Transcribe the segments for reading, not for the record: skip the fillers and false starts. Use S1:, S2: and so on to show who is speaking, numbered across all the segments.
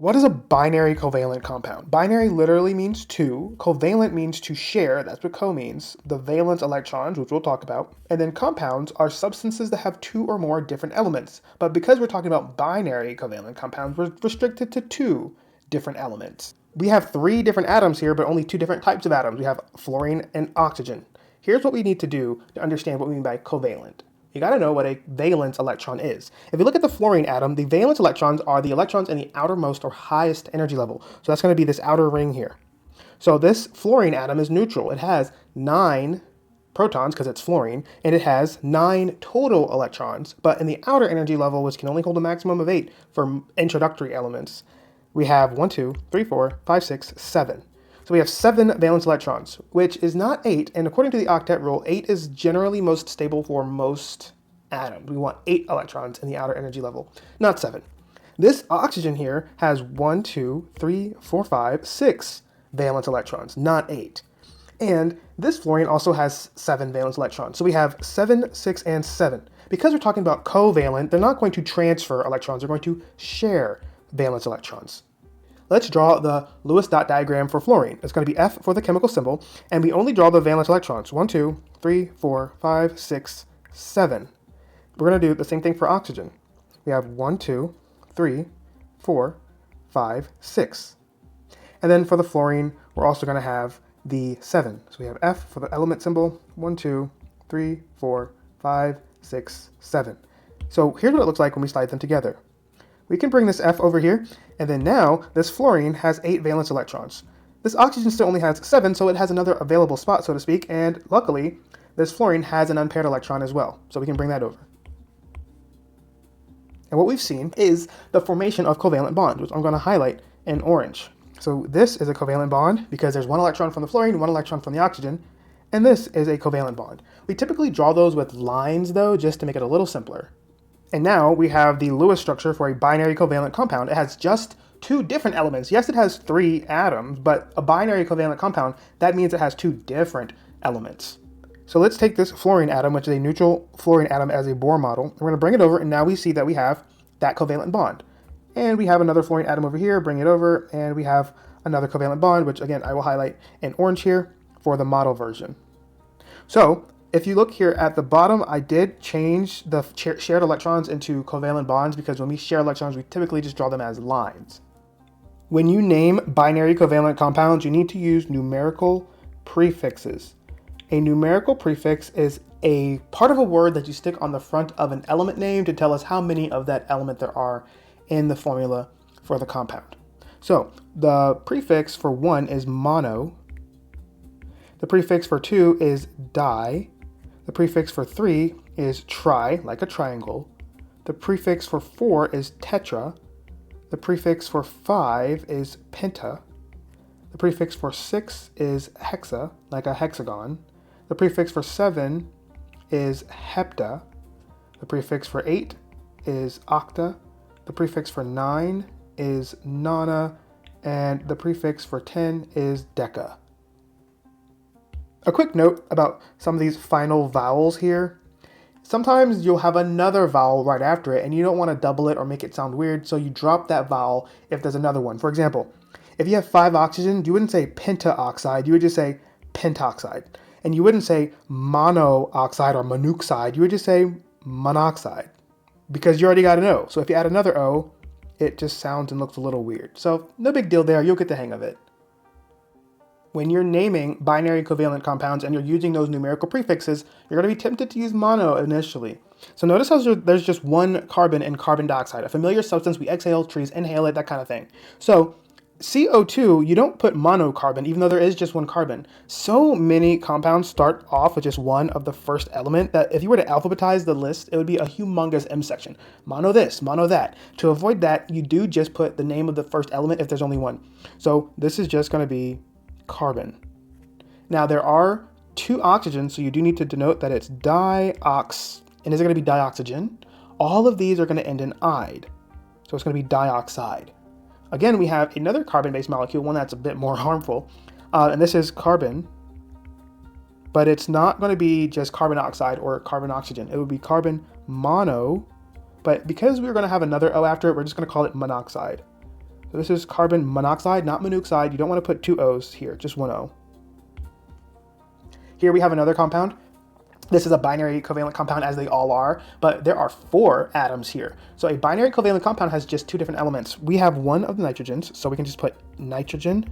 S1: What is a binary covalent compound? Binary literally means two. Covalent means to share. That's what co means. The valence electrons, which we'll talk about. And then compounds are substances that have two or more different elements. But because we're talking about binary covalent compounds, we're restricted to two different elements. We have three different atoms here, but only two different types of atoms. We have fluorine and oxygen. Here's what we need to do to understand what we mean by covalent. You got to know what a valence electron is. If you look at the fluorine atom, the valence electrons are the electrons in the outermost or highest energy level. So that's going to be this outer ring here. So this fluorine atom is neutral. It has 9 protons because it's fluorine, and it has 9 total electrons. But in the outer energy level, which can only hold a maximum of 8 for introductory elements, we have 1, 2, 3, 4, 5, 6, 7. So we have 7 valence electrons, which is not 8. And according to the octet rule, 8 is generally most stable for most atoms. We want 8 electrons in the outer energy level, not 7. This oxygen here has 1, 2, 3, 4, 5, 6 valence electrons, not 8. And this fluorine also has 7 valence electrons. So we have 7, 6, and 7. Because we're talking about covalent, they're not going to transfer electrons. They're going to share valence electrons. Let's draw the Lewis dot diagram for fluorine. It's going to be F for the chemical symbol, and we only draw the valence electrons. 1, 2, 3, 4, 5, 6, 7. We're going to do the same thing for oxygen. We have 1, 2, 3, 4, 5, 6. And then for the fluorine, we're also going to have the 7. So we have F for the element symbol. 1, 2, 3, 4, 5, 6, 7. So here's what it looks like when we slide them together. We can bring this F over here, and then now this fluorine has 8 valence electrons. This oxygen still only has 7, so it has another available spot, so to speak, and luckily, this fluorine has an unpaired electron as well, so we can bring that over. And what we've seen is the formation of covalent bonds, which I'm going to highlight in orange. So this is a covalent bond because there's 1 electron from the fluorine, 1 electron from the oxygen, and this is a covalent bond. We typically draw those with lines, though, just to make it a little simpler. And now we have the Lewis structure for a binary covalent compound. It has just 2 different elements. Yes, it has 3 atoms, but a binary covalent compound, that means it has 2 different elements. So let's take this fluorine atom, which is a neutral fluorine atom, as a Bohr model. We're going to bring it over, and now we see that we have that covalent bond. And we have another fluorine atom over here, bring it over, and we have another covalent bond, which again, I will highlight in orange here for the model version. So if you look here at the bottom, I did change the shared electrons into covalent bonds because when we share electrons, we typically just draw them as lines. When you name binary covalent compounds, you need to use numerical prefixes. A numerical prefix is a part of a word that you stick on the front of an element name to tell us how many of that element there are in the formula for the compound. So the prefix for 1 is mono. The prefix for 2 is di. The prefix for 3 is tri, like a triangle. The prefix for 4 is tetra. The prefix for 5 is penta. The prefix for 6 is hexa, like a hexagon. The prefix for 7 is hepta. The prefix for 8 is octa. The prefix for 9 is nona. And the prefix for 10 is deca. A quick note about some of these final vowels here. Sometimes you'll have another vowel right after it and you don't want to double it or make it sound weird, so you drop that vowel if there's another one. For example, if you have 5 oxygen, you wouldn't say pentaoxide, you would just say pentoxide. And you wouldn't say monooxide or monoxide, you would just say monoxide because you already got an O. So if you add another O, it just sounds and looks a little weird. So no big deal there, you'll get the hang of it. When you're naming binary covalent compounds and you're using those numerical prefixes, you're going to be tempted to use mono initially. So notice how there's just 1 carbon in carbon dioxide, a familiar substance we exhale, trees inhale it, that kind of thing. So CO2, you don't put monocarbon, even though there is just 1 carbon. So many compounds start off with just 1 of the first element that if you were to alphabetize the list, it would be a humongous M section. Mono this, mono that. To avoid that, you do just put the name of the first element if there's only 1. So this is just going to be carbon. Now there are 2 oxygens, so you do need to denote that it's diox, and is it going to be dioxygen? All of these are going to end in ide, so it's going to be dioxide. Again, we have another carbon-based molecule, one that's a bit more harmful, and this is carbon, but it's not going to be just carbon dioxide or carbon oxygen. It would be carbon mono, but because we're going to have another O after it, we're just going to call it monoxide. So this is carbon monoxide, not monoxide. You don't want to put two O's here, just one O. Here we have another compound. This is a binary covalent compound, as they all are, but there are 4 atoms here. So a binary covalent compound has just 2 different elements. We have one of the nitrogens, so we can just put nitrogen.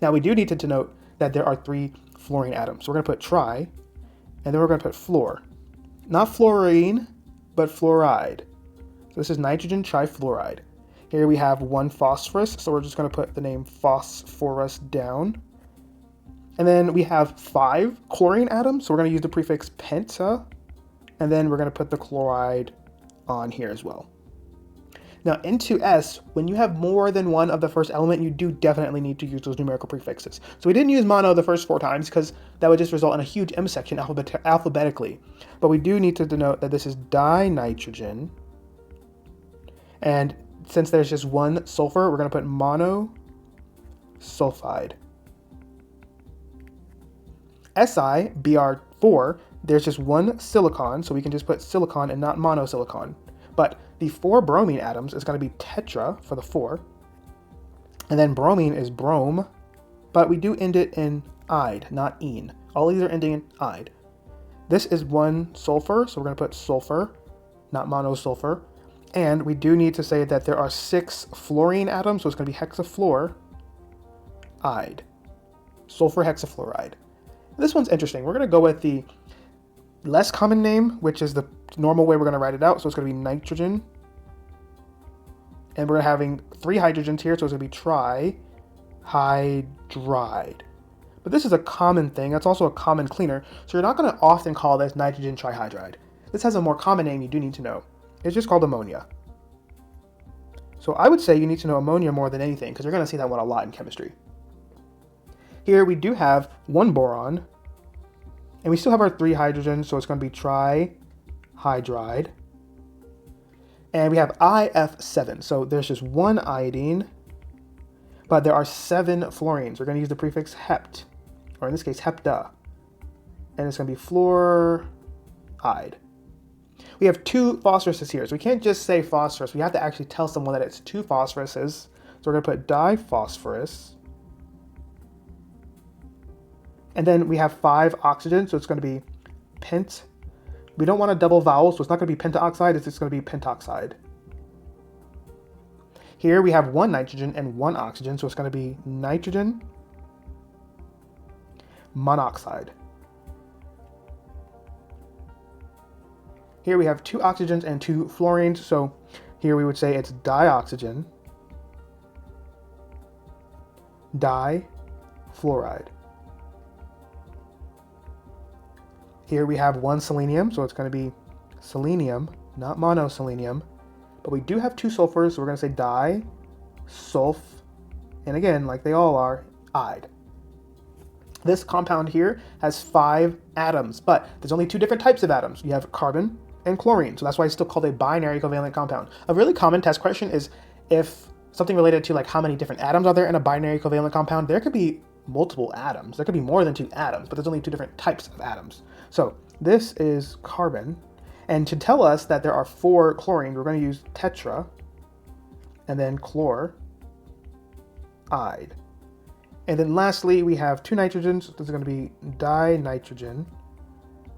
S1: Now we do need to denote that there are 3 fluorine atoms. So we're going to put tri, and then we're going to put fluor. Not fluorine, but fluoride. So this is nitrogen trifluoride. Here we have 1 phosphorus, so we're just going to put the name phosphorus down. And then we have 5 chlorine atoms, so we're going to use the prefix penta, and then we're going to put the chloride on here as well. Now into S, when you have more than one of the first element, you do definitely need to use those numerical prefixes. So we didn't use mono the first 4 times because that would just result in a huge M section alphabetically. But we do need to denote that this is dinitrogen. And since there's just 1 sulfur, we're going to put monosulfide. Si, Br4, there's just 1 silicon, so we can just put silicon and not monosilicon. But the 4 bromine atoms is going to be tetra for the 4. And then bromine is brome, but we do end it in ide, not ene. All these are ending in ide. This is 1 sulfur, so we're going to put sulfur, not monosulfur. And we do need to say that there are 6 fluorine atoms, so it's going to be hexafluoride. Sulfur hexafluoride. This one's interesting. We're going to go with the less common name, which is the normal way we're going to write it out. So it's going to be nitrogen. And we're having 3 hydrogens here, so it's going to be trihydride. But this is a common thing. That's also a common cleaner. So you're not going to often call this nitrogen trihydride. This has a more common name you do need to know. It's just called ammonia. So I would say you need to know ammonia more than anything, because you're going to see that one a lot in chemistry. Here we do have 1 boron, and we still have our 3 hydrogens, so it's going to be trihydride. And we have IF7, so there's just 1 iodine, but there are 7 fluorines. We're going to use the prefix hept, or in this case hepta, and it's going to be fluoride. We have 2 phosphoruses here, so we can't just say phosphorus. We have to actually tell someone that it's 2 phosphoruses. So we're going to put diphosphorus. And then we have 5 oxygens, so it's going to be pent. We don't want a double vowel, so it's not going to be pentaoxide, it's just going to be pentoxide. Here we have 1 nitrogen and 1 oxygen, so it's going to be nitrogen monoxide. Here we have 2 oxygens and 2 fluorines, so here we would say it's dioxygen difluoride. Here we have 1 selenium, so it's going to be selenium, not monoselenium. But we do have 2 sulfurs, so we're going to say disulf, and again, like they all are, ide. This compound here has 5 atoms, but there's only 2 different types of atoms. You have carbon and chlorine, so that's why it's still called a binary covalent compound. A really common test question is if something related to like how many different atoms are there in a binary covalent compound. There could be multiple atoms. There could be more than 2 atoms, but there's only 2 different types of atoms. So this is carbon, and to tell us that there are 4 chlorines, we're going to use tetra, and then chloride. And then lastly, we have 2 nitrogens. This is going to be dinitrogen,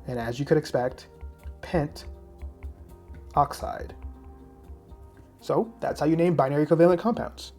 S1: and as you could expect, pentoxide. So that's how you name binary covalent compounds.